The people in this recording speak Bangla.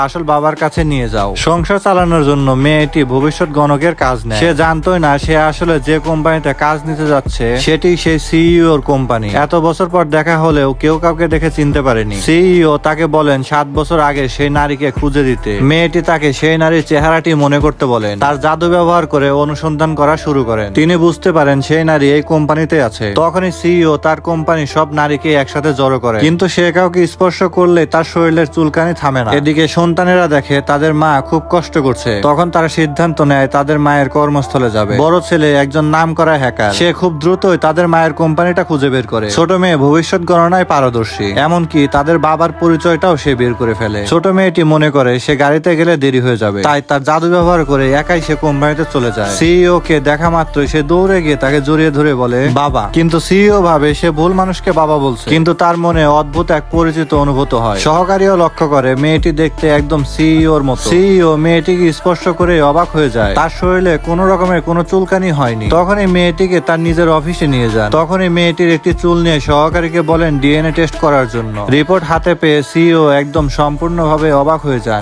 আসল বাবার কাছে নিয়ে যাও। সংসার চালানোর জন্য মেয়েটি ভবিষ্যৎ গণকের কাজ নেয়। সে জানতোই না সে আসলে যে কোম্পানিতে কাজ নিতে যাচ্ছে সেটি সেই সিইওর কোম্পানি। এত বছর পর দেখা হলেও কেউ কাউকে দেখে চিনতে পারেনি। সিইও তাকে বলেন 7 বছর আগে সেই নারীকে খুঁজে দিতে। মেয়েটি তাকে সেই নারীর চেহারাটি মনে করতে বলেন। তার জাদু ব্যবহার করে অনুসন্ধান করা শুরু করেন। তিনি বুঝতে পারেন সেই নারী এই কোম্পানিতে আছে। তখনই সিইও তার কোম্পানি সব নারীকে একসাথে জড়ো করে, কিন্তু সে কাউকে স্পর্শ করলে তার শরীরের চুলকানি থামে না। এদিকে সন্তানেরা দেখে তাদের মা খুব কষ্ট করছে। তখন তারা সিদ্ধান্ত নেয় তাদের মায়ের কর্মস্থলে যাবে। বড় ছেলে একজন নামকরা হ্যাকার, সে খুব দ্রুতই তাদের মায়ের কোম্পানিটা খুঁজে বের করে। ছোট মেয়ে ভবিষ্যৎ গণনায় পারদর্শী, এমনকি তাদের বাবার পরিচয়টাও সে বের করে ফেলে। ছোট মেয়েটি মনে করে সে গাড়িতে গেলে দেরি হয়ে যাবে, তাই তার জাদু ব্যবহার করে একাই সে কোম্পানিতে চলে যায়। সিইও কে দেখা মাত্রই সে দৌড়ে গিয়ে তাকে জড়িয়ে ধরে বলে বাবা, কিন্তু সিইও ভাবে সে ভুল মানুষকে বাবা বলছে, কিন্তু তার মনে অদ্ভুত এক পরিচিত অনুভূত হয়। সহকারীও লক্ষ্য করে মেয়েটি দেখতে একদম সিইওর মতো। সিইও মেয়েটিকে স্পর্শ করে অবাক হয়ে যায়, তার শরীরে কোনো রকমের কোনো চুলকানি হয়নি। তখনই মেয়েটিকে তার নিজের অফিসে নিয়ে যান। তখনই মেয়েটির একটি চুল নিয়ে সহকারীকে বলেন ডিএনএ টেস্ট করার জন্য। রিপোর্ট হাতে পেয়ে সিইও একদম সম্পূর্ণভাবে অবাক হয়ে যায়।